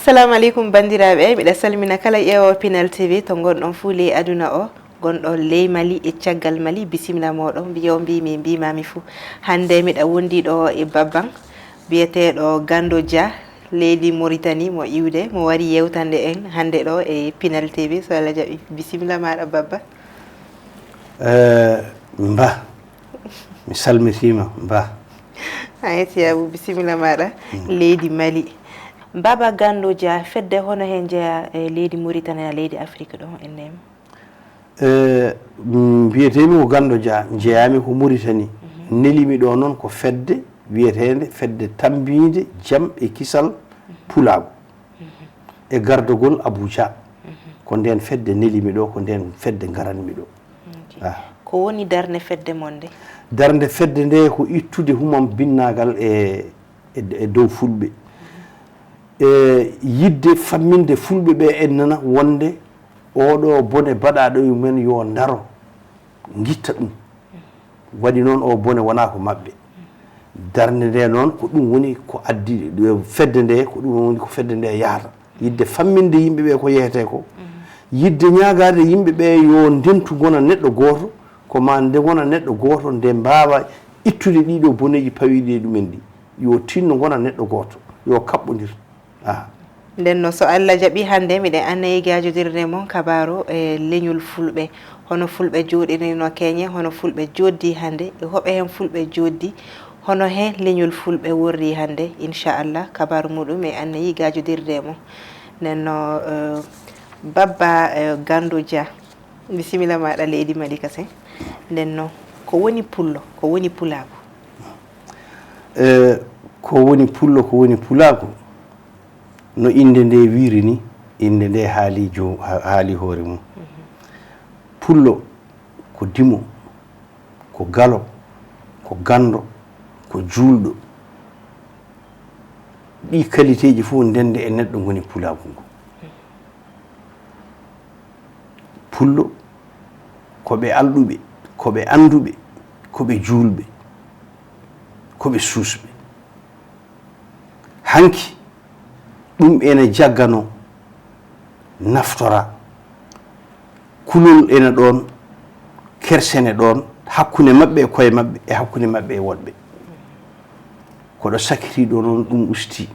assalamu alaikum bandiraɓe, miɗa salmina kala ƴeewo Pinal TV to gonɗon fuu ley aduna o, gonɗon ley Mali e caggal Mali. Bisimilla moɗon mbiyo mbimi mbimami fuu. Hande miɗa wondi ɗo e babban biyeteɗo Gando DIA leydi Mauritanie mo iwde, mo wari yewtande en hande ɗo e Pinal TV. So Allah jaɓi, bisimilla maɗa babba. Mba mi salmitima mba. Ayaawo, bisimilla maɗa leydi Mali. Baba Gando DIA fedde hono hen jeeya e leydi Mauritanie leydi Afrique ɗo enen? Mbiyetemi ko Gando DIA jeeyami ko Mauritanie. Nelimi ɗo noon ko fedde wiyetede fedde tambide jaam e kisal pulago e gardogol Abuja. Ko nden fedde nelimi ɗo, ko nden fedde garanmi ɗo. Ko woni darnde fedde monde? Darnde fedde nde ko ittude humam binnagal e dow fulɓe. Yidde famminde fulɓe ɓe en nana wonde oɗo bone baɗaɗo men yo daro gitta ɗum. Waɗi noon o bone wona ko maɓɓe. Darnde nde noon ko ɗum woni ko addi fedde nde, ko ɗum woni ko fedde nde yahata. Yidde famminde yimɓe ɓe ko yehete ko. Yidde ñagade yimɓe ɓe yo ndentu gona neɗɗo goto, ko ma nde gona neɗɗo goto nde mbawa ittude ɗiɗo boneji pawiɗi ɗumen ɗi. Yo tinno gona neɗɗo goto, yo kaɓɓodir. Nden no so Allah jaɓi hande miɗen annayi gajodirde mon kabaru e leñol fulɓe, hono fulɓe joɗirino keñe, hono fulɓe joddi hande e hoɓe hen fulɓe joddi, hono hen leñol fulɓe worri hande. Inchallah kabaru muɗum e annayi gajodirde mon. Nden no babba Gando DIA, bisimilla maɗa leydi Mali kase. Nden no ko woni pullo, ko woni pulago? Ko woni pullo, ko woni pulago, no inde nde wiri ni, inde nde haali hoore mum. Pullo ko dimo, ko galo, ko gando, ko julɗo. Ɗi qualité ji fof ndende e neɗɗo goni pulago ngo. Pullo koɓe alɗuɓe, koɓe anduɓe, koɓe julɓe, koɓe susɓe. Hanki ɗum ene jaggano naftora kulol ene ɗon, kersene ɗon hakkunde maɓɓe e koye maɓɓe e hakkunde maɓɓe e woɗɓe. Koɗo sakiri ɗo noon ɗum usti.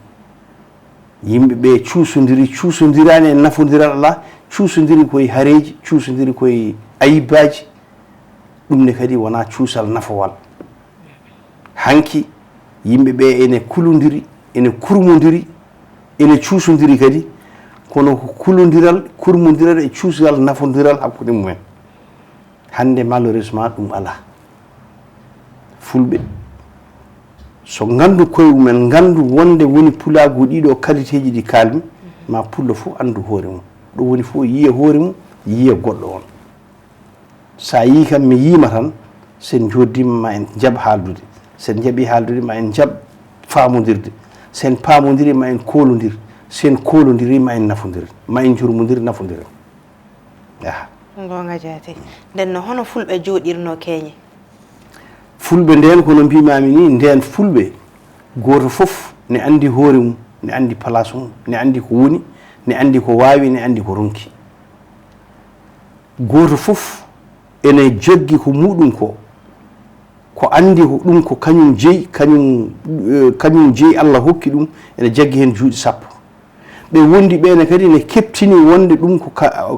Yimɓe ɓe cuusodirani e nafodiral ala, cuusodiri koye hareji, cuusodiri koye ayibbaji. ɗum ne kadi wona cuusal nafowal. Hanki yimɓe ɓe ene kulodiri, ene kurmodiri, ene cuusodiri kadi, kono ko kulodiral, kurmodiral e cuusal nafodiral hakkude mumen. Hande malheureusement ɗum ala. Fulɓe so gandu koye mumen, gandu wonde woni pulago ɗiɗo qualité ji ɗi kalmi, ma pullo fof andu hoore mum. ɗo woni fof yiya hoore mum, yiya goɗɗo on. Sa yi kam mi yima tan, sen joddima ma en jab haaldude, sen jaaɓi haaldude ma en jab famodirde, sen pamodiri ma en kolodir, sen kolodiri ma en nafodir, ma en jurmodir nafodir. Gonga jaate. Nden no hono fulɓe joɗirno keñe? Fulɓe nden kono mbimami ni, nden fulɓe goto fof ne andi hoore mum, ne andi place mum, ne andi ko woni, ne andi ko wawi, ne andi ko ronki. Goto fof ene joggi ko muɗum ko andi ko ɗum ko kañum jeeyi, kañum jeeyi Allah hokki ɗum, ene jaggi hen juuɗe sappo. ɓe wondi ɓene kadi ne keptini wonde ɗum ko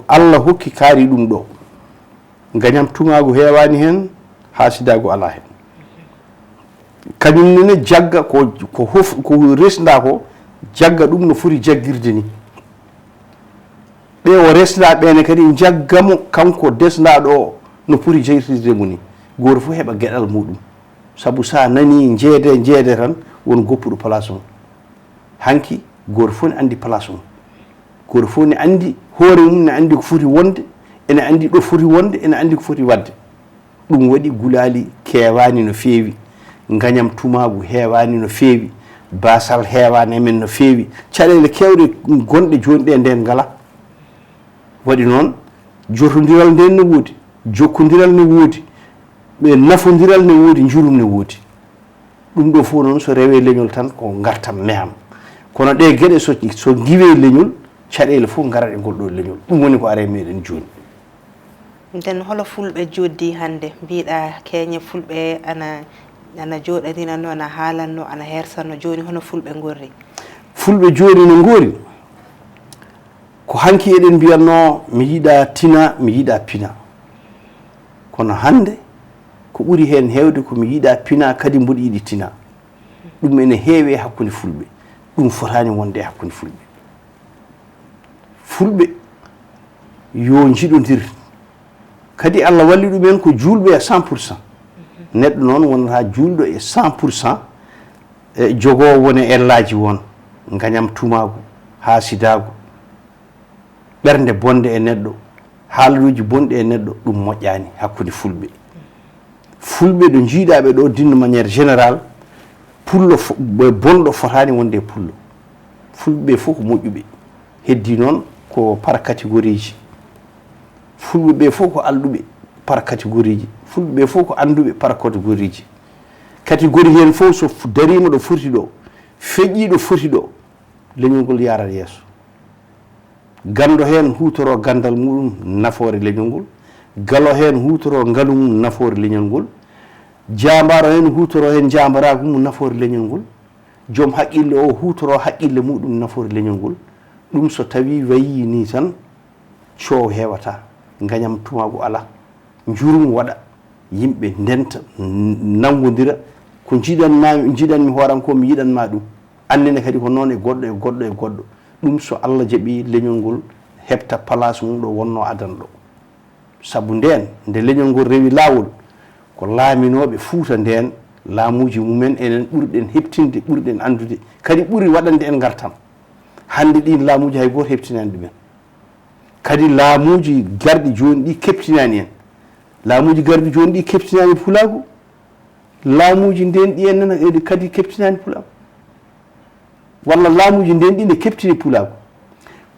Allah hokki kaari ɗum ɗo. Gañam tumago heewani hen, hasidago ala hen. Kañum nene jagga ko resda ko, jagga ɗum no foti jaggirde ni. ɓe o resda ɓene kadi jaggamo kanko desdaɗo o no foti jaggirde mo ni. Goto fof heɓa gueɗal muɗum, saabu sa nani jeede tan won goppuɗo place mum. Hanki goto fof ne andi place mum, goto fof ne andi hoore mum, ne andi ko foti wonde, ene andi ɗo foti wonde, ene andi ko foti wadde. ɗum waɗi gulali kewani no feewi, gañam tumagu heewani no feewi, basal heewani men no feewi, caɗele kewɗe gonɗe joni ɗe nden ngala. Waɗi noon jotodiral nden ne woodi, jokkodiral ne woodi, ɓe nafodiral ne woodi, jurum ne woodi. ɗum ɗo fof noon so rewe leñol tan ko gartam meham. kono ɗe geɗe so giwe leñol caɗele fof ngara ɗe ngol ɗo leñol ɗum woni ko are meɗen joni. nden holo fulɓe joddi hande mbiɗa keñe fulɓe ana joɗaninanno ana haalanno ana hersanno joni hono fulɓe gorri? Fulɓe joni no goori ko hanki eɗen mbiyatno mi yiɗa tina mi yiɗa pina, kono hande ko ɓuri hen hewde ko mi yiɗa pina kadi mboɗo yiɗi tina. ɗum ene heewe hakkude fulɓe, ɗum fotani wonde e hakkude fulɓe. Fulɓe yo jiɗodir kadi Allah walli ɗumen ko julɓe e 100%. neɗɗo noon wonata julɗo e 100% e jogowo woni ellaji won gañam tumago haasidago ɓernde bonde e neɗɗo haalaluji bonɗi e neɗɗo ɗum moƴƴani hakkude fulɓe. Fulɓe ɗo jiiɗaɓe ɗo d'une manière générale pullo bonɗo fotani wonde e pullo. Fulɓe fof ko moƴƴuɓe, heddi noon ko par catégorie ji. Fulɓe ɓe fof ko alɗuɓe par catégorie ji, fulɓe ɓe fof ko anduɓe par catégorie ji. Catégorie hen fof so darima ɗo foti ɗo feƴƴi ɗo foti ɗo leñol ngol yarat yeeso. Gando hen hutoro gandal muɗum nafoore leñol ngol, galo hen hutoro ngalu mum nafoore leñol ngol, jambaro hen hutoro hen jambaragu mum nafoore leñol ngol, joom haqqille o hutoro haqqille muɗum nafoore leñol ngol. ɗum so tawi wayi ni tan coow hewata, gañam tumago ala, jurum waɗa, yimɓe ndenta nangodira ko jiɗanmi horanko mi yiɗanma ɗum, annene kadi ko noon e goɗɗo e goɗɗo e goɗɗo. ɗum so Allah jaaɓi leñol ngol heɓta place mum ɗo wonno adana ɗo. Sabu nden nde leñol ngol rewi lawol ko laaminoɓe Fuuta nden laamuji mumen enen ɓurɗen heɓtinde ɓurɗen andude kadi ɓuri waɗande en gartam. Hande ɗin laamuji hay goto heɓtinani ɗumen, kadi laamuji garɗi joni ɗi keptinani en. Laamuji garɗi joni ɗi keptinani Pulago, laamuji nden ɗi en kadi keptinani Pulago, walla laamuji nden ɗi ne keptini Pulago,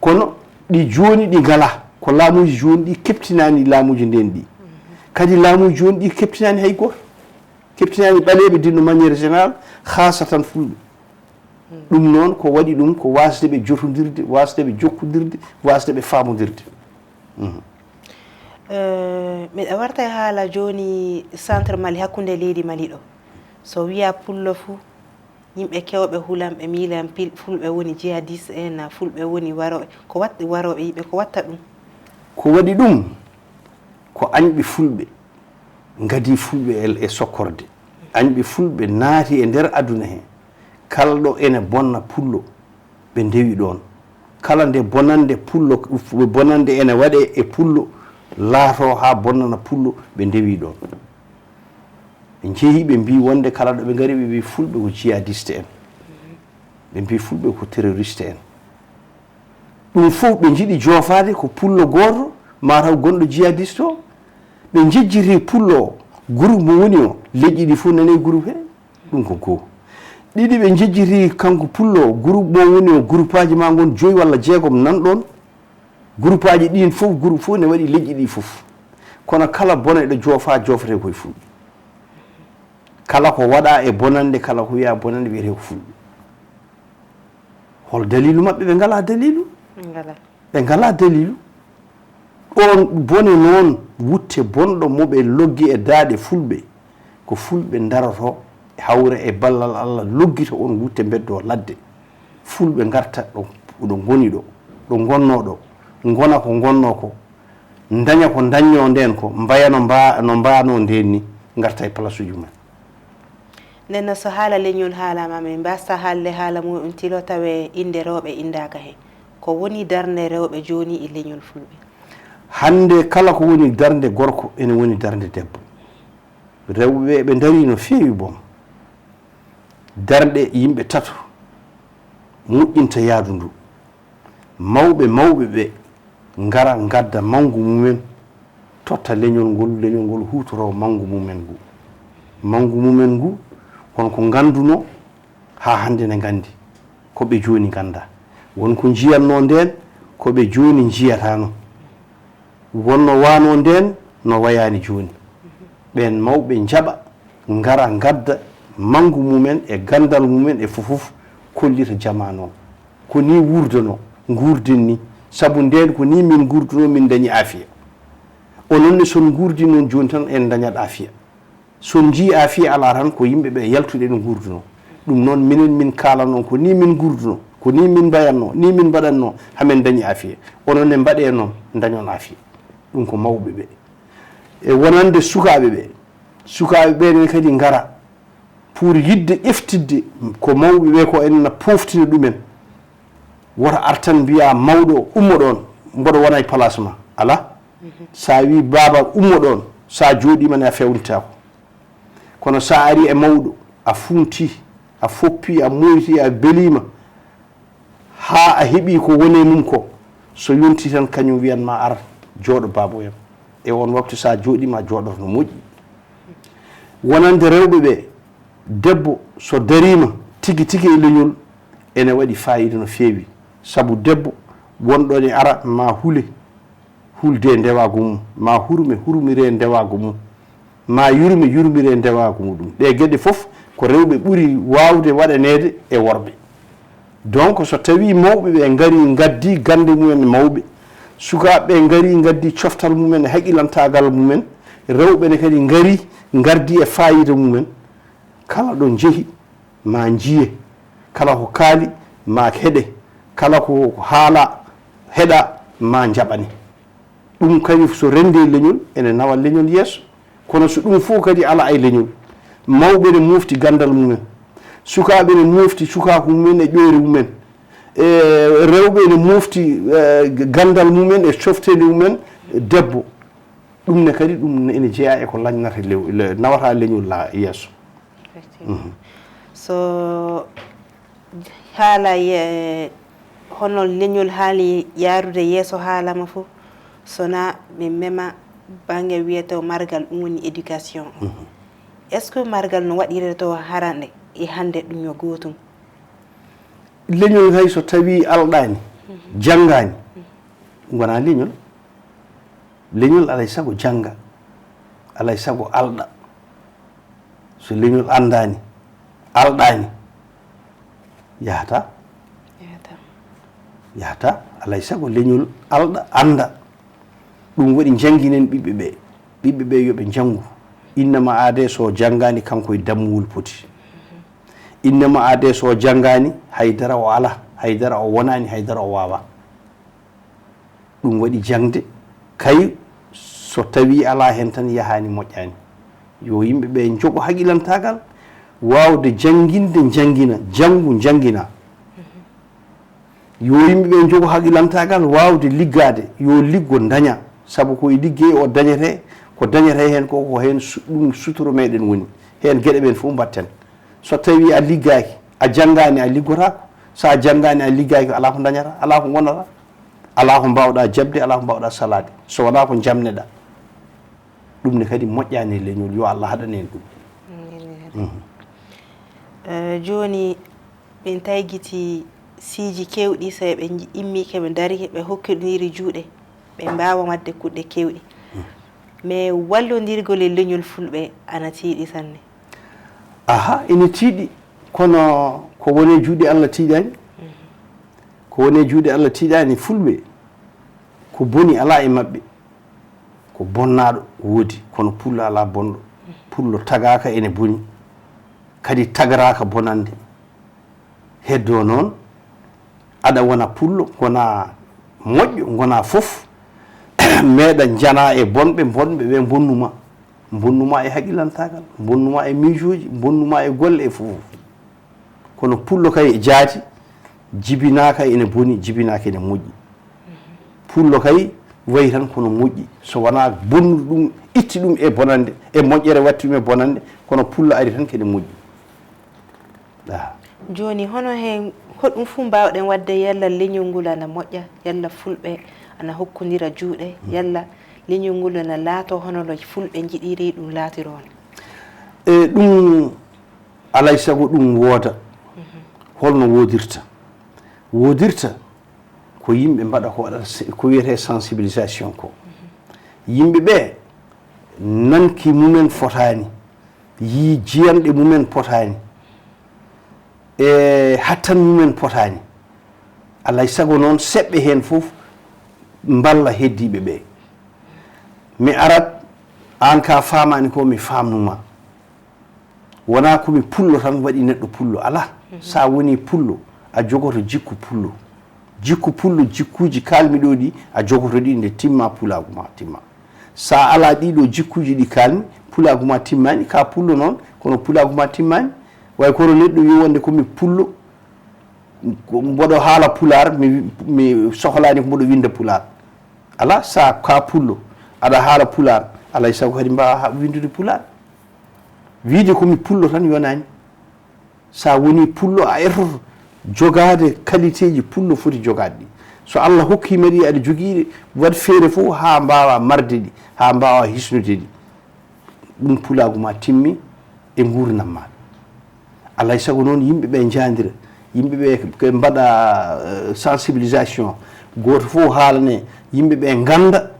kono ɗi joni ɗi ngala ko laamuji joni ɗi keptinani laamuji nden ɗi. Kadi laamuji joni ɗi keptinani hay goto, keptinani ɓaleɓe d'une manière générale, hasatan fulɓe. ɗum noon ko waɗi ɗum ko wasdeɓe jotodirde, wasdeɓe jokkodirde, wasdeɓe famodirde. miɗa warta e haala joni centre Mali hakkude leydi Mali ɗo, so wiya pullo fou yimɓe kewɓe hulanɓe miilan fulɓe woni jihadiste en, fulɓe woni waroɓe, ko waɗi waroɓe yimɓe, ko watta ɗum? Ko waɗi ɗum ko añɓe fulɓe gadi fulɓe e sokkorde, añɓe fulɓe naati e nder aduna he. Kala ɗo ene bonna pullo ɓe ndewi ɗon, kala nde bonande pullo bonande ene waɗe e pullo laato ha bonnana pullo ɓe ndewi ɗon. ɓe jeehi ɓe mbi wonde kala ɗo ɓe gari ɓe mbi fulɓe ko jihadiste en, ɓe mbi fulɓe ko terroriste en. ɗum fof ɓe jiiɗi joofade ko pullo goto mataw gonɗo jihadiste o. ɓe jejjiri pullo o groupe mo woni o leƴƴi ɗi fof nane groupe he, ɗum ko goo. ɗiɗi ɓe jejjiri kanko pullo groupe mo woni o groupe aji ma gon 5 walla 6 nan ɗon, groupe aji ɗin fof groupe fof ne waɗi leƴƴi ɗi fof, kono kala boneɗo joofa joofete koye fulɓe. Kala ko waɗa e bonande, kala ko wiya bonande wiyete ko fulɓe. Hol dalilu maɓɓe? Ɓe ngala dalilu, ɓe ngala dalilu. ɗon bone noon wutte bonɗo moɓe loggi e daaɗe fulɓe ko fulɓe daroto hawre e ballal Allah loggito on wutte beddo ladde. Fulɓe garta ɗo goni ɗo gonno ɗo, gona ko gonno ko, daña ko dañño nden ko, mbaya no mbano nden ni, garta e place uji mumen. nden so haala leñol haalama min mbasta haalde haala muɗum tilo tawe inde rewɓe indaka hen, ko woni darnde rewɓe joni e leñol fulɓe? Hande kala ko woni darnde gorko ene woni darnde debbo. Rewɓe ɓe dari no feewi bom, darɗe yimɓe tato moƴƴinta yaadu ndu, mawɓe ɓe ngara gadda mangu mumen totta leñol ngol hutoro mangu mumen ngu. Mangu mumen ngu wonko ganduno ha hande ne gandi koɓe joni ganda, wonko jiyatno nden koɓe joni jiyatano, wonno wano nden no wayani joni. ɓen mawɓe jaɓa ngara gadda mangu mumen e gandal mumen e fofof kollita jamanu o. ko ni wurdono gurdin ni sabu nden ko ni min gurduno min dañi afiya onon ne son gurdi noon joni tan en dañat afiya son ji afiya ala tan ko yimɓe ɓe yaltude no gurduno ɗum noon minen min kalano ko ni min gurduno ko ni min mbayatno ni min mbaɗatno hamin dañi afiya onon ne mbaɗe noon dañon afiya ɗum ko mawɓe ɓe e wonande sukaɓe ɓenen kadi ngara pour yidde ƴeftidde ko mawɓe ɓe ko enna poftina ɗumen wota artan mbiya mawɗo ummo ɗon mboɗo wona e place ma ala sa wi baba ummo ɗon sa jooɗimane a fewnitako kono sa ari e mawɗo a funti a foppi a moyti a belima ha a heeɓi ko woni mum ko so yonti tan kañum wiyanma ar jooɗo baboyam e on waktu sa jooɗima jooɗoto no moƴƴi wonande rewɓe ɓe debbo so darima tigi tigi e leñol ene waɗi fayida no feewi sabu debbo wonɗon e ara ma hulde e ndewago mum ma hurmire e ndewago mum ma yurmire e ndewago muɗum ɗe gueɗe foof ko rewɓe ɓuuri wawde waɗanede e worɓe donc so tawi mawɓe ɓe gari gaddi gande mumen mawɓe sukaɓe gari gaddi coftal mumen e haqqilantagal mumen rewɓe ne kadi gari gardi e fayida mumen kala ɗo jeehi ma jiiye kala ko kaali ma heɗe kala ko haala heɗa ma jaɓani ɗum kadi so rendi e leñol ene nawa leñol yeeso kono so ɗum fof kadi ala e leñol mawɓe ne mofti gandal mumen sukaɓe ne mofti sukaku mumen e ƴoyre mumen e rewɓe ne mofti gandal mumen e coftede mumen debbo ɗum ne kadi ɗum ene jeeya e ko lañnata nawata leñol yeeso so haala hono leñol haali yarude yeeso haalama fof sona min mema bange wiyeto margal ɗum woni éducation est ce que margal no waɗire to harande e hande ɗum yo gotum leñol hay so tawi alɗani janggani wona leñol alay sago jangga alay sago alɗa so leñol andani alɗani yahata alay sago leñol alɗa anda ɗum waɗi jangginen ɓiɓɓe ɓe yoɓe janggu innama aade so janggani kanko e dammuwol poti innama aade so janggani haydara o ala haydara o wonani haydara o wawa ɗum waɗi jangde kay so tawi ala hen tan yahani moƴƴani yo yimɓe ɓe jogo haqqilantagal wawde jangginde janggina janggina yo yimɓe ɓe jogo haqqilantagal wawde liggade yo liggo daña sabu koye ligge o dañete ko dañete hen ko hen ɗum sutoro meɗen woni hen gueɗe ɓen fof mbatten so tawi a liggaki a janggani a liggotako sa janggani a liggaki ala ko dañata ala ko gonata ala ko mbawɗa jabde ala ko mbawɗa salade so wona ko jamneɗa ɗum ne kadi moƴƴani leñol yo Allah haɗan en ɗum joni ɓen taygiti siiji kewɗi so ɓe immi keɓe dari ɓe hokkidiri juuɗe ɓe mbawa wadde kuɗɗe kewɗi mais wallodirgol e leñol fulɓe ana tiiɗi sanne aha ene tiiɗi kono ko woni juuɗe Allah tiiɗani ko woni juuɗe Allah tiiɗani fulɓe ko boni ala e mabɓe ko bonnaɗo woodi kono pullo ala bonɗo pullo tagaka ene boni kadi tagaraka bonande heddo noon aɗa wona pullo gona moƴƴo gona fof meeɗa jana e bonɓe ɓe bonnuma e haqqilantagal bonnuma e miijoji bonnuma e golle e fof kono pullo kay e jaati jibinaka ene boni jibinaka ene moƴƴi pullo kay wayi tan kono moƴƴi so wona bonnude ɗum itti ɗum e bonande e moƴƴere watti ɗum e bonande kono pullo ari tan kene moƴƴi joni hono hen hoɗum fuu mbawɗen wadde yalla leñol ngol ana moƴƴa yalla fulɓe ana hokkodira juuɗe yalla leñol ngol ana laato hono no fulɓe jiɗiri ɗum laatiron e ɗum alay sago ɗum wooda holno wodirta ko yimɓe mbaɗa ko waɗata ko wiyete sensibilisation ko yimɓe ɓe nanki mumen fotani yi jiyanɗe mumen potani e hattan mumen potani alay sago noon seɓɓe heen fof mballa heddiɓe ɓe mi arat an ka famani ko mi famnuma wona komi pullo tan waɗi neɗɗo pullo ala sa woni pullo a jogoto jikku pullo jikkuji kalmi ɗo ɗi a jogoto ɗi nde timma pulagu ma timma sa ala ɗiɗo jikkuji ɗi kalmi pulagu ma timmani ka pullo noon kono pulagu ma timmani way kono neɗɗo wi wonde komi pullo mboɗo haala pular mi sohlani ko mboɗo winda pular ala sa ka pullo aɗa haala pular alay sago kadi mbawa windude pular wiide komi pullo tan yonani sa woni pullo a ertoto jogade qualité ji pullo foti jogade ɗi so Allah hokkima ɗi aɗa joguiɗe waɗ feere fof ha mbawa marde ɗi ha mbawa hisnude ɗi ɗum pulagu ma timmi e gurdam maɗa alay sago noon yimɓeɓe jadira yimɓeɓe mbaɗa sensibilisation goto fof haalane yimɓeɓe ganda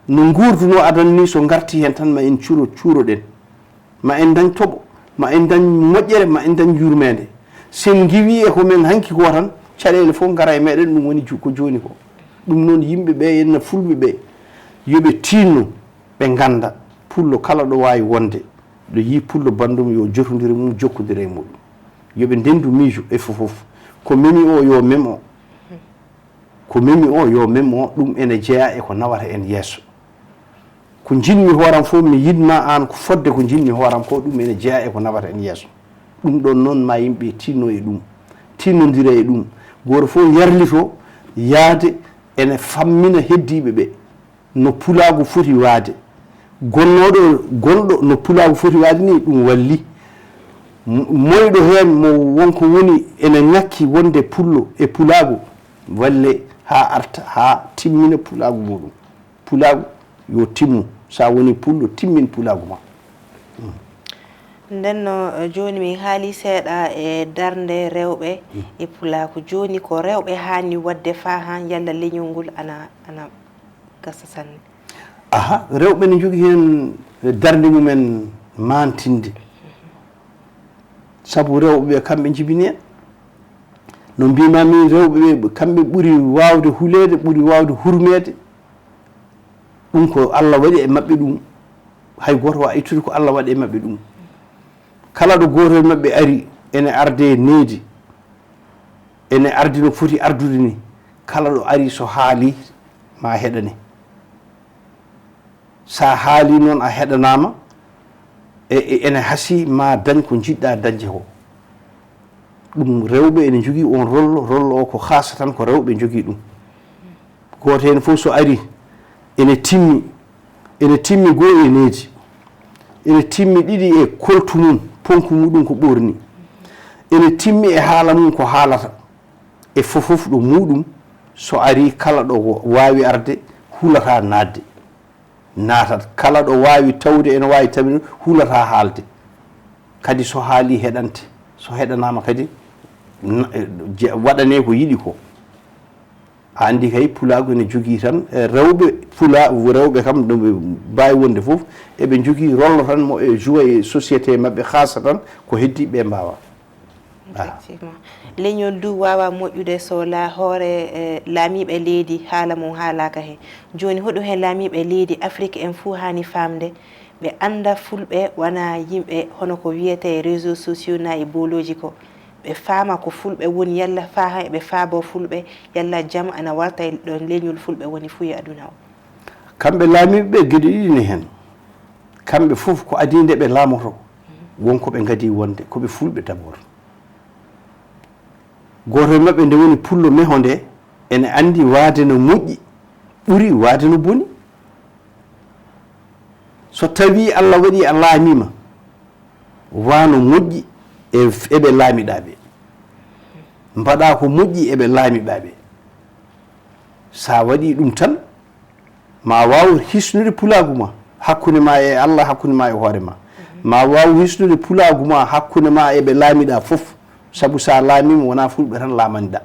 no gurduno adan ni so garti hen tan ma en cuuroɗen ma en dañ toɓo ma en dañ moƴƴere ma en dañ yurmede sen giwi e ko men hanki ko tan caɗele fof gara e meɗen ɗum woni ko joni ko ɗum noon yimɓeɓe henna fulɓe ɓe yoɓe tinno ɓe ganda pullo kala ɗo wawi wonde ɗo yi pullo bandum yo jotodira mum jokkodira e muɗum yoɓe ndendu miijo e fofof ko memi o yo mem o ko memi o yo mem o ɗum ene jeeya e ko nawata en yeeso ko jinmi hooram fof mi yidma an ko fodde ko jinmi hooram ko ɗum ene jeeya e ko nawata en yeeso ɗum ɗon noon ma yimɓe tinno e ɗum tinnodira e ɗum goto fof yarlito yaade ene fammina heddiɓe ɓe no pulagu foti waade gonɗo no pulagu foti waade ni ɗum walli moyɗo heen mo wonko woni ene ñakki wonde pullo e pulagu walle ha arta ha timmina pulagu muɗum pulagu yo timmu sa woni pullo timmin pulagu ma ndenno joni min haali seeɗa e darde rewɓe e pulaku joni ko rewɓe hani wadde fa han yalla leñol ngol ana gasa sanne aha rewɓe ne jogui hen darde mumen mantinde saabu rewɓe kamɓe jibini en no mbimami rewɓe kamɓe ɓuuri wawde hulede ɓuuri wawde hurmede ɗum ko Allah waɗi e mabɓe ɗum hay goto wawa ittude ko Allah waɗi e mabɓe ɗum kala ɗo goto e mabɓe ari ene arde needi ene ardi no foti ardude ni kala ɗo ari so haali ma heɗane sa haali noon a heɗanama ene hasi ma dañ ko jiɗɗa dañde ko ɗum rewɓe ene jogui on rôle o ko haasa tan ko rewɓe jogui ɗum goto hen fof so ari ene timmi goo e needi ene timmi ɗiɗi e koltu mum ponku muɗum ko ɓorni ene timmi e haala mum ko haalata e fofof ɗo muɗum so ari kala ɗo wawi arde hulata nadde natat kala ɗo wawi tawde ene wawi tawde hulata haalde kadi so haali heɗante so heɗanama kadi waɗane ko yiɗi ko a andi kay pulago ne jogui tan rewɓe rewɓe kam ɗo mbawi wonde foof eɓe jogui rôle tan mo e joué e société mabɓe haasa tan ko heddiɓe mbawa effectivement leñol du wawa moƴƴude so hoore laamiɓe leydi haala mum haalaka hen joni hoɗo hen laamiɓe leydi Afrique en fou hani famde ɓe anda fulɓe wona yimɓe hono ko wiyete réseaux sociaux na e boloji ko ɓe faama ko fulɓe woni yalla fa ha ɓe faabo fulɓe yalla jaam ana warta ɗon leñol fulɓe woni fuu e aduna o kamɓe laamiɓe ɓe gueɗe ɗiɗi ne hen kamɓe fof ko adi nde ɓe laamoto wonko ɓe gadi wonde koɓe fulɓe d' abord goto e mabɓe nde woni pullo meho nde ene andi waade no moƴƴi ɓuuri waade no boni so tawi Allah waɗi a laamima wano moƴƴi eɓe laamiɗaɓe mbaɗa ko moƴƴi eɓe laamiɓaɓe sa waɗi ɗum tan ma waw hisnude pulagu ma hakkude ma e Allah hakkude ma e hoore ma waw hisnude pulagu ma hakkude ma eɓe laamiɗa foof saabu sa laamima wona fulɓe tan lamanɗa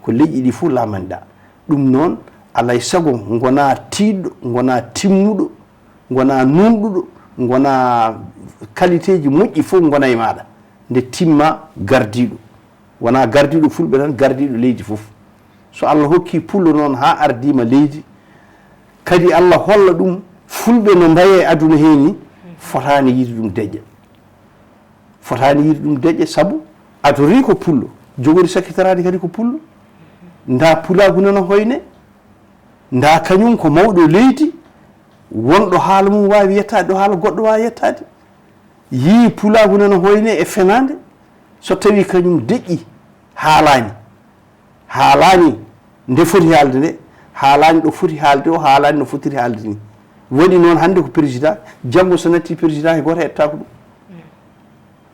ko leƴƴi ɗi fof lamanɗa ɗum noon alay sago gona tiɗɗo gona timmuɗo gona nunɗuɗo gona qualité ji moƴƴi fof gona e maɗa nde timma gardiɗo wona gardiɗo fulɓe tan gardiɗo leydi fof so Allah hokki pullo noon ha ardima leydi kadi Allah holla ɗum fulɓe no mbaye aduna heni fotani yiide ɗum deƴƴa fotani yiide ɗum deƴƴa saabu adori ko pullo jogori sakkitorade kadi ko pullo nda pulagu nana hoyne nda kañum ko mawɗo leydi wonɗo haala mum wawi yettade ɗo haala goɗɗo wawi yettade yii pulagu nana hoyne e fenade so tawi kañum deƴƴi haalani nde foti haalde nde haalani ɗo foti haalde o haalani no fotiri haalde ni waɗi noon hannde ko président janggo so natti président hay goto hettako ɗum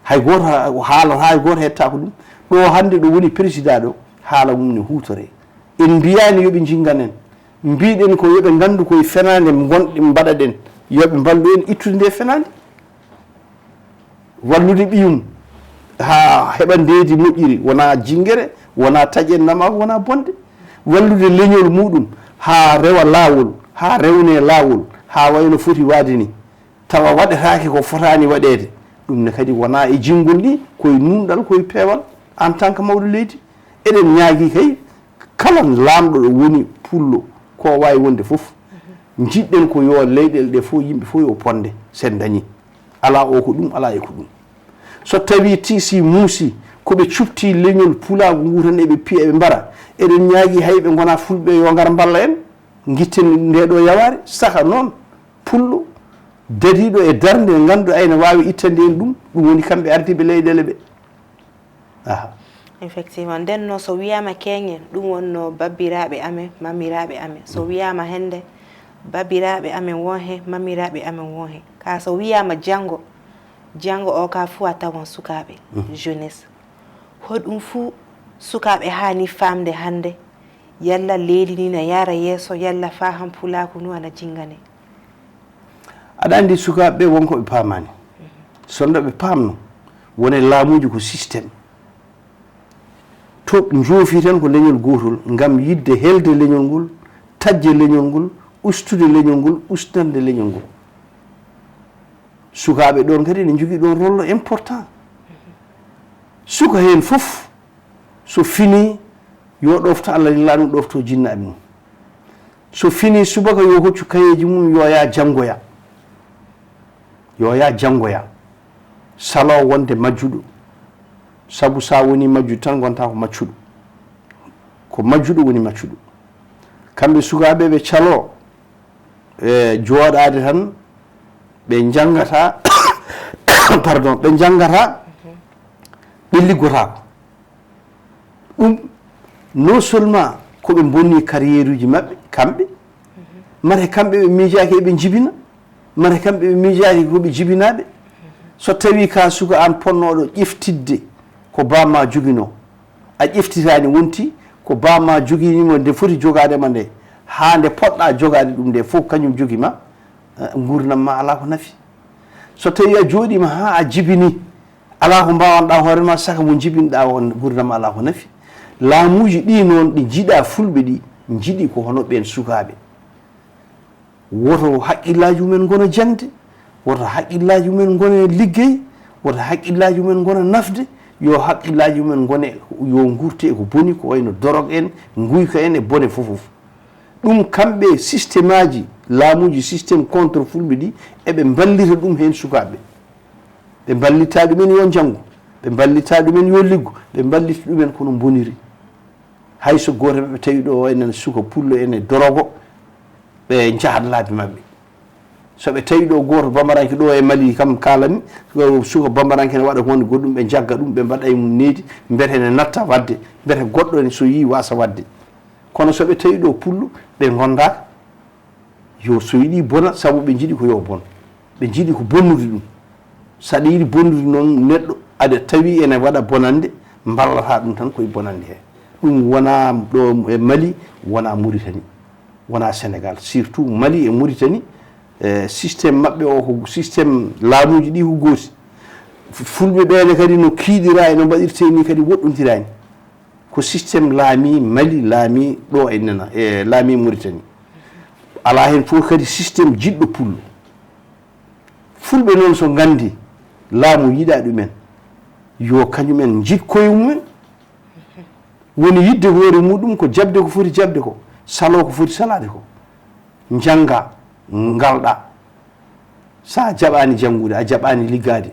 hay goto haala hay goto hettako ɗum ɗo hannde ɗo woni président ɗo haala mum ne hutore en mbiyani yoɓe jingan en mbiɗen ko yoɓe gandu koye fenade gonɗe mbaɗaɗen yoɓe mballu en ittude nde fenade wallude ɓiyum ha heɓa ndeedi moƴƴiri wona jingere wona taƴen namago wona bonde wallude leñol muɗum ha rewa lawol ha rewne lawol ha wayno foti waade ni tawa waɗetake ko fotani waɗede ɗum ne kadi wona e jingol ni koye nunɗal koye peewal en tant que mawɗo leydi eɗen ñaagui kay kala lamɗo ɗo woni pullo ko wawi wonde foof jiɗɗen ko yo leyɗele ɗe fof yimɓe fof yo ponde sen dañi ala o ko ɗum ala e ko ɗum so tawi tisi muusi koɓe cupti leñol pulago ngu tan eɓe piya eɓe mbara eɗen ñaagui hayɓe gona fulɓe yo gara mballa en guitten ndeɗo yaware saka noon pullo dadiɗo e darde nde ganduɗa ene wawi ittande en ɗum woni kamɓe ardiɓe leyɗele ɓe effectivement nden no so wiyama keñen ɗum wonno babbiraɓe amen mamiraɓe amen so wiyama hende babbiraɓe amen won he mamiraɓe amen won he ka so wiyama janggo o ka fuu a tawan sukaɓe jeunesse hoɗum fuu sukaɓe hani famde hande yalla leydi ni ne yara yeeso yalla fa han pulaku nu ana jingane aɗa andi sukaɓe wonko ɓe pamani sonno ɓe pamno wone laamuji ko systéme to joofi tan ko leñol gotol ngam yidde helde leñol ngol tajje leñol ngol ustude leñol ngol ustande leñol ngol sukaɓe ɗon kadi ne jogui ɗon rôle important suka hen fof so fini yo ɗofto Allah lilla ɗum ɗofto jinnaɓe mum so fini subaka yo hoccu kayeji mum yo ya janggoya salo wonde majjuɗo sabu sa woni majjuɗo tan gonta ko maccuɗo ko majjuɗo woni maccuɗo kamɓe sukaɓe ɓe calo e jooɗade tan ɓe jangata pardon ɓe jangata ɓe liggotako ɗum non seulement koɓe bonni carriére uji maɓɓe kamɓe mate kamɓe ɓe miijaki eɓe jibina mate kamɓe ɓe miijaki koɓe jibinaɓe so tawi ka suka an ponnoɗo ƴeftidde ko bamma jogino a ƴeftitani wonti ko bamma joguinimo nde foti jogadema nde ha nde poɗɗa jogade ɗum nde fof kañum jogima gurdam ma ala ko nafi so tawi a jooɗima ha a jibini ala ko mbawanɗa hoorema saka mo jibinɗa on gurdam ala ko nafi laamuji ɗi noon ɗi jiiɗa fulɓe ɗi jiiɗi ko hono ɓen sukaɓe woto haqqillaji mumen gona jangde woto haqqillaji mumen gone liggey woto haqqillaji mumen gona nafde yo haqqillaji mumen gone yo gurte ko boni ko wayno dorog en guyka en e bone fofof ɗum kamɓe systéme aji laamuji systéme contre fulɓe ɗi eɓe ballita ɗum hen sukaɓe ɓe ballita ɗumen yo janggo ɓe ballita ɗumen yo liggo ɓe ballita ɗumen kono boniri hayso goto ɓe tawi ɗo enen suka pullo ene dorogo ɓe jahat laabi mabɓe soɓe tawi ɗo goto bambaranke ɗo e Mali kam kalami suka bambaranke ne waɗa hunde goɗɗum ɓe jagga ɗum ɓe mbaɗa mum needi mbete ene natta wadde mbete goɗɗo ne so yi wasa wadde kono soɓe tawi ɗo pullo ɓe gondaka yo so yiɗi bona saabu ɓe jiiɗi ko yo bon ɓe jiiɗi ko bonnude ɗum saɗa yiɗi bonnude noon neɗɗo aɗa tawi ene waɗa bonande ballata ɗum tan koye bonande he ɗum wona ɗo e Mali wona Mauritanie wona Sénégal surtout Mali e Mauritanie systéme maɓɓe o ko systéme laamuji ɗi ko gooti fulɓe ɓene kadi no kiiɗira e no mbaɗirte ni kadi woɗɗodirani ko systéme laami Mali laami ɗo e nena e laami Mauritanie ala hen fof kadi systéme jiɗɗo pullo fulɓe noon so gandi laamu yiɗa ɗumen yo kañumen jikkoye mumen woni yidde hoore muɗum ko jabde ko foti jabde ko salo ko foti salade ko janga ngalɗa sa jaɓani jangude a jaɓani liggade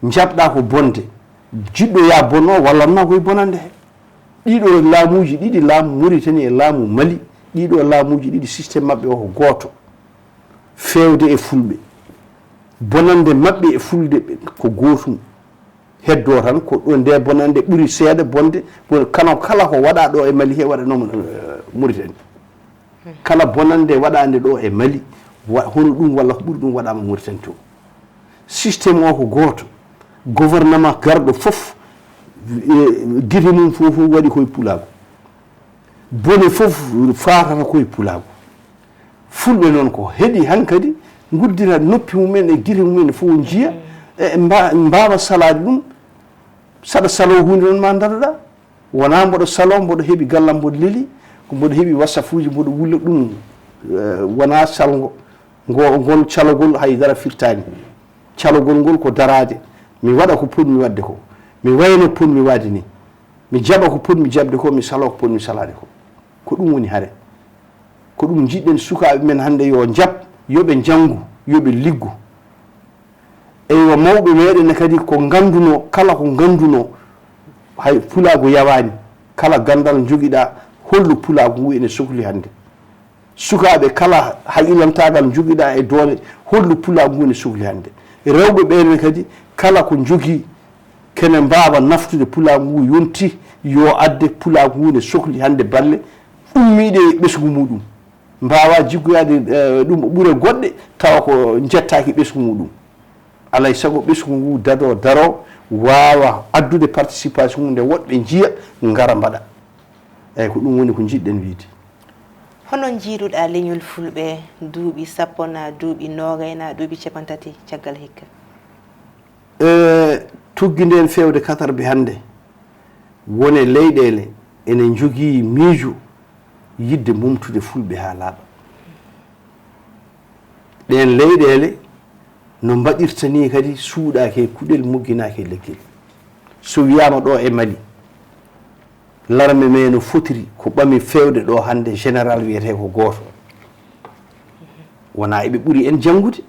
jabɗa ko bonde jiɗɗo ya bonno wallanma koye bonande he ɗiɗo laamuji ɗiɗi laamu Mauritanie e laamu Mali ɗiɗo laamuji ɗiɗi systéme mabɓe o ko goto fewde e fulɓe bonande mabɓe e fulde ko gotum heddo tan ko ɗo nde bonande ɓuuri seeɗa bonde kala ko waɗa ɗo e Mali he waɗanoma Mauritanie kala bonande waɗande ɗo e Mali hono ɗum walla ko ɓuuri ɗum waɗama Mauritanie to systéme o ko goto gouvernement garɗo fof guite mum fof waɗi koye pulago bone fof fatata koye pulago fulɓe noon ko heeɗi hankkadi guddira noppi mumen e guite mumen fof jiiya e mbawa salade ɗum saɗa salo hunde noon ma daroɗa wona mboɗo salo mboɗo heeɓi gallam mboɗo leeli ko mboɗo heeɓi wasafuji mboɗo wulla ɗum wona salgo ngol calogol haydara firtani calogol ngol ko darade mi waɗa ko ponmi wadde ko mi wayno ponmi wade ni mi jaɓa ko ponmi jabde ko mi salo ko ponmi salade ko ɗum woni haare ko ɗum jiɗɗen sukaɓe men hannde yo jab yoɓe janggu yoɓe liggu eyo mawɓe meɗen kadi ko ganduno kala ko ganduno hay pulago yawani kala gandal joguiɗa hollu pulago ngu ene sohli hannde sukaɓe kala haqillantagal joguiɗa e doole hollu pulago ngu ene sohli hannde rewɓe ɓene kadi kala ko jogui kene mbawa naftude pulago ngu yonti yo adde pulago ngu ne sohli hannde balle ummiɗe ɓesgu muɗum mbawa jiggoyade ɗum ɓuure goɗɗe tawa ko jettaki ɓesgu muɗum alay saago ɓesgu ngu daro wawa addude participation nde woɗɓe jiiya gara mbaɗa eyyi ko ɗum woni ko jiɗɗen wiide. hono jiiruɗa leñol fulɓe duuɓi sappo na duuɓi nogay na duuɓi capantati caggal hikka? tuggi nden fewde katarɓe hannde wone leyɗele ene jogii miijo yidde mumtude fulɓe haa laaɓa ɗen leyɗele no mbaɗirta ni kadi suuɗaake kuɗel mogginaake leggel so wiyama ɗo e Mali larme me no fotiri ko ɓami fewde ɗo hannde général wiyete ko gooto wona eɓe ɓuri en janngude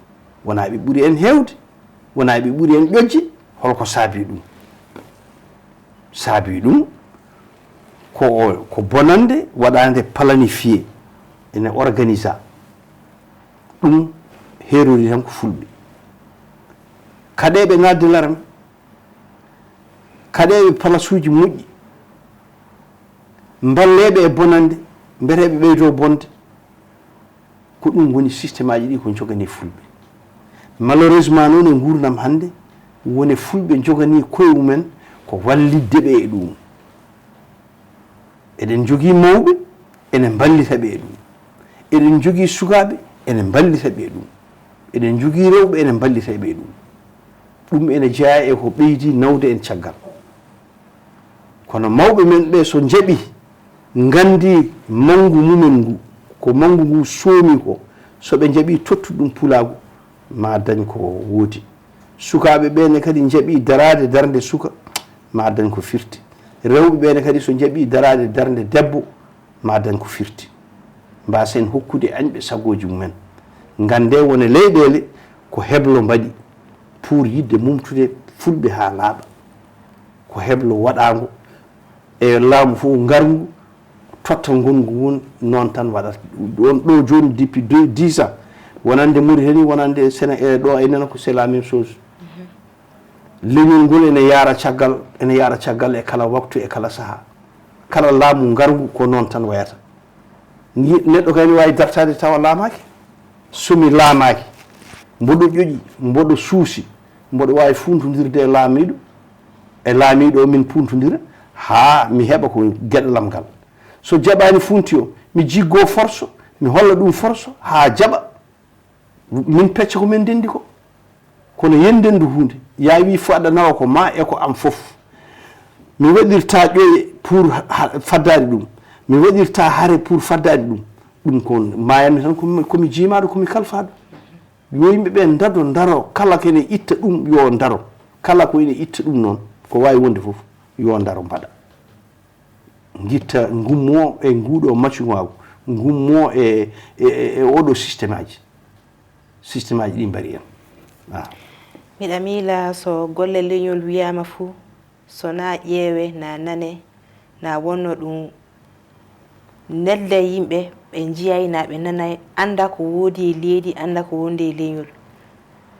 wona eɓe ɓuri en heewde wona eɓe ɓuri en ƴojje holko saabi ɗum ko bonande waɗande planifié ene organisa ɗum herori tan ko fulɓe kaɗeɓe ngadde larme kaɗeɓe place uji moƴƴi balleɓe e bonande mbereɓe ɓeydo bonde ko ɗum woni systéme aji ɗi ko jogani fulɓe malheureusement noon e gurdam hannde woni fulɓe jogani koye mumen ko wallidde ɓe e ɗum eɗen jogii mawɓe ene ballita ɓe e ɗum eɗen jogii sukaɓe ene ballita ɓe e ɗum eɗen jogii rewɓe ene ballita ɓe e ɗum ene jeeya e ko ɓeydi nawde en caggal kono mawɓe men ɓe so jaɓi gandi mangu mumen ngu ko mangu ngu soomi ko soɓe jaɓi tottu ɗum pulago ma dañ ko woodi sukaɓe ɓene kadi jaɓi darade darde suka ma dañ ko firti rewɓe ɓene kadi so jaɓi darade darde debbo ma dañ ko firti mbasen hokkude añɓe sagoji mumen gande wone leyɗele ko heblo mbaɗi pour yidde mumtude fulɓe ha laaɓa ko heblo waɗago e laamu fof ngargu totta gongu won noon tan waɗata ɗon ɗo joni depuis 10 ans wonande Mauritanie wonande Sénégal ɗo enen ko c'est la même chose leñol ngol ene yaara caggal e kala waktu e kala saaha kala laamu ngargu ko noon tan wayata neɗɗo kani wawi dartade tawa laamaki somi laamaki mboɗo ƴoƴi mboɗo suusi mboɗo wawi funtodirde e laamiɗo min puntodira ha mi heɓa ko gueɗalam ngal so jaɓani funti o mi jiggo force mi holla ɗum force ha jaɓa min pecca ko min dendi ko kono yendendu hunde ya wi faɗa nawa ko ma e ko am fof mi waɗirta ƴoye pour faddade ɗum mi waɗirta haare pour faddade ɗum ko mayanmi tan komi jiimaɗo komi kalfaɗo yo yimɓeɓe daro kala kene itta ɗum yo daro kala ko ene itta ɗum noon ko wawi wonde fof yo daro mbaɗa gitta ngummo e nguuɗo maccuŋaagu ngummo e oɗo systéme aji ɗi mbari en miɗa miila so golle leñol wiyama fuu so na ƴeewe na nane na wonno ɗum nelde yimɓe ɓe jiyay na ɓe nanay anda ko woodi e leydi anda ko wondi e leñol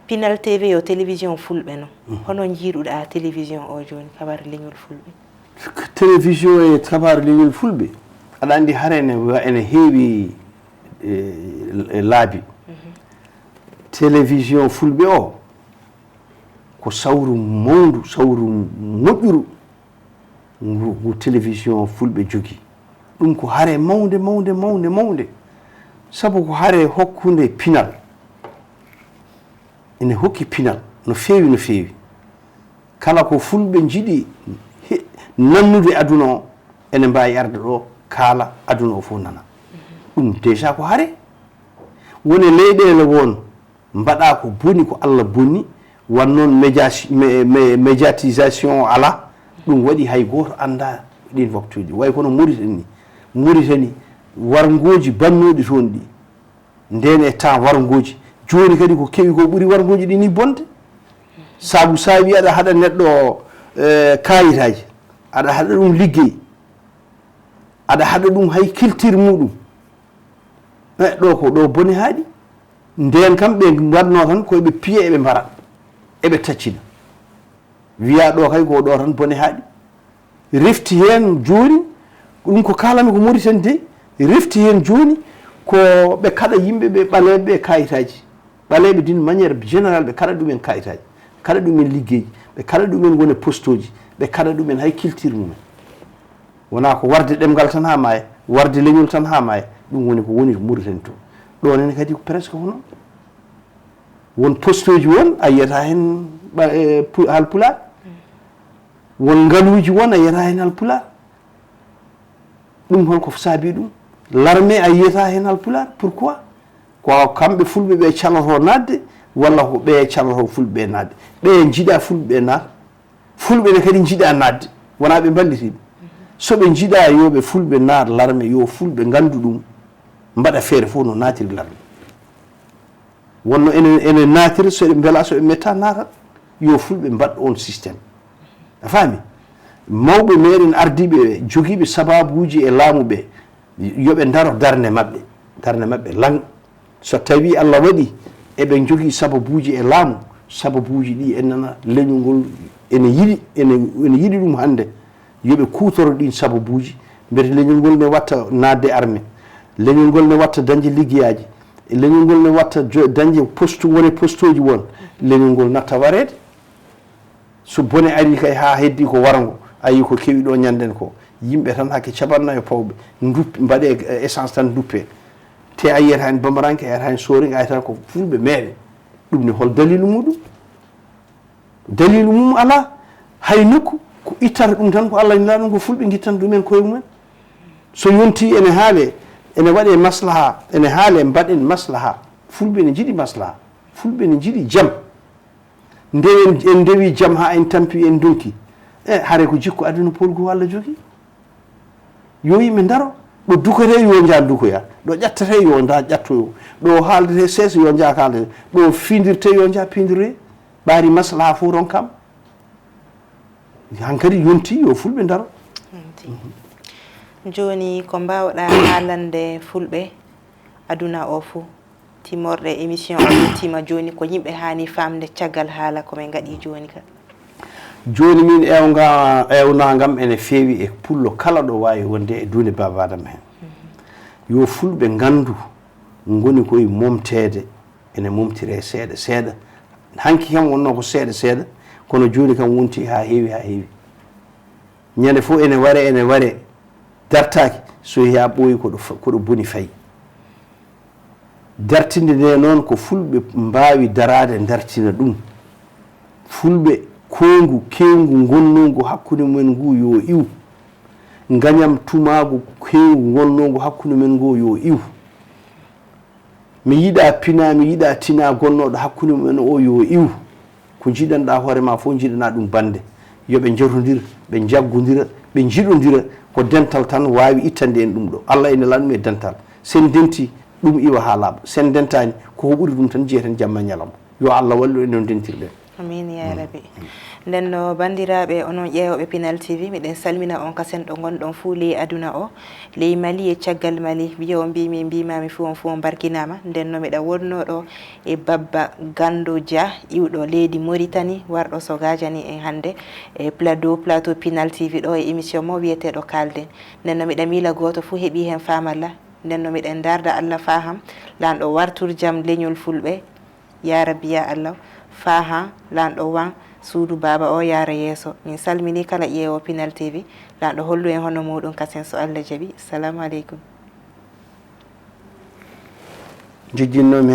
Pinal TV yo télévision fulɓe no hono jiiɗuɗa télévision o joni kabar leñol fulɓe télévision e kabar leñol fulɓe aɗa andi hara ene heewi laabi télévision fulɓe o ko sawru mawndu sawru moƴƴuru ngu télévision fulɓe jogii ɗum ko hare mawde sabu ko hare hokkunde pinal ene hokki pinal no feewi kala ko fulɓe jiɗi nannude aduna o ene mbawi arde ɗo kaala aduna o fof nana ɗum déjà ko hare woni leyɗele won mbaɗa ko boni ko Allah bonni wan noon médiatisation ala ɗum waɗi hay goto anda ɗin waktuji way kono Mauritanie wargoji bannoɗi toon ɗi nden e temps wargoji joni kadi ko kewi ko ɓuuri wargoji ɗi ni bonde saabu sa wi aɗa haɗa neɗɗo kayitaji aɗa haɗa ɗum liggey aɗa haɗa ɗum hay culture muɗum ɗo ko ɗo bone haaɗi nden kam ɓe mbanno tan koyeɓe piye eɓe mbara eɓe taccina wiya ɗo kay ko ɗo tan bone haaɗi refti hen joni ɗum ko kalami ko Mauritanie de refti hen joni ko ɓe kaɗa yimɓe ɓe ɓaleɓe kayitaji ɓaleɓe d'une manière générale ɓe kaɗa ɗumen kayitaji kaɗa ɗumen liggueji ɓe kaɗa ɗumen gone postoji ɓe kaɗa ɗumen hay culture mumen wona ko warde ɗemgal tan ha maya warde leñol tan ha maya ɗum woni ko woni Mauritanie to ɗo nene kadi presque hono won postoji won a yiyata hen halpular won ngaluji won a yiyata hen halpular ɗum holko saabi ɗum l'armée a yiyata hen halpular pourquoi ko kamɓe fulɓe ɓe caloto nadde walla ko ɓe caloto fulɓe ɓe nadde ɓe jiiɗa fulɓe nadde fulɓe ne kadi jiiɗa nadde wona ɓe ballitiɓe so ɓe jiiɗa yoɓe fulɓe naar l'armée yo fulɓe gandu ɗum mbaɗa feere fof no natiri l'armée wonno ene natiri so ɓe beela so ɓe metta natat yo fulɓe mbaɗ on systéme a faami mawɓe meɗen ardiɓe jogiiɓe sababuji e laamu ɓe yoɓe daro darde maɓɓe lang so tawi Allah waɗi eɓe jogii sababuji e laamu sababuji ɗi en nana leñol ngol ene yiɗi ɗum hannde yoɓe kutoro ɗin sababuji mbete leñol ngol ne watta nadde armée leñol ngol ne watta dañde liggeyaji leñol ngol ne watta dañde postoji won leñol ngol natta wareede so bone ari kay ha heddi ko warango ayi ko kewi ɗo ñanden ko yimɓe tan hakke capannayo pawɓe mbaɗe essence tan duppe te a yiyata hen bamaranke a yiyata hen soring a yiyata ko fulɓe meeɗe ɗum ne hol dalilu mum ala hay nokku ko ittata ɗum tan ko Allah nila ɗum ko fulɓe guittan ɗumen koye mumen so yonti ene haale ene waɗe maslaha ene haale mbaɗen maslaha fulɓe ne jiiɗi maslaha fulɓe ne jiiɗi jaam nde en dewi jaam ha en tampi en donki haare ko jikku aduna polgo Allah jogui yo yimɓe daro ɗo dukate yo jaa dukoya ɗo ƴattate yo da ƴattoyo ɗo haaldete seesa yo jaa kaaldete ɗo fidirte yo jaa pidire ɓaari maslaha fof ron kam hankadi yonti yo fulɓe daro joni ko mbawɗa haalande fulɓe aduna o fou timmorde émission o tima joni ko yimɓe hani famde caggal haala komin gaɗi joni ka joni min ewnagam ene feewi e pullo kala ɗo wawi wonde e dunde babadam hen yo fulɓe gandu goni koye momtede ene momtire seeɗa seeɗa hanki kam wonno ko seeɗa kono joni kam wonti ha heewi ñande fof ene ware dartaki so ya ɓooyi koɗo boni fayi dartinde nde noon ko fulɓe mbawi darade dartina ɗum fulɓe kongu kewgu gonnogu hakkude mumen ngu yo iw gañam tumagu kewgu gonnogu hakkude men ngu yo iw mi yiɗa pina mi yiɗa tina gonnoɗo hakkude mumen o yo iw ko jiɗanɗa hoorema fof jiɗana ɗum bande yoɓe jarodir ɓe jaggodira ɓe jiɗodira ko dental tan wawi ittande en ɗum ɗo. Allah ene lanɗum e dental. Sen denti ɗum iwa ha laaɓa, sen dentani koko ɓuri ɗum tan jeyeten jamma ñalawma. Yo Allah wallu en non dentirɗen. amin ya rabbi. nden no bandiraɓe onon ƴeewoɓe Pinal TV miɗen salmina on kasen ɗo gonɗon fuu ley aduna o, ley Mali e caggal Mali. Wiyo mbimi mbimami fuu on fuu on barkinama. nden no miɗa wonno ɗo e babba Gando DIA iwɗo leydi Mauritanie warɗo so gajani en hande e plateau Pinal TV ɗo e émission mo wiyeteɗo Kaldene. nden no miɗa miila goto fuu heeɓi hen famalla. nden no miɗen darda Allah faham lanɗo wartur jam leñol fulɓe ya rabbi ya Allah, faha lanɗo wan suudu baba o yaara yeeso. min salmini kala ƴeewo Pinal TV, lanɗo hollu en hono muɗum kasen so Allah jaaɓi. Assalamu aleykum. jejjinnomi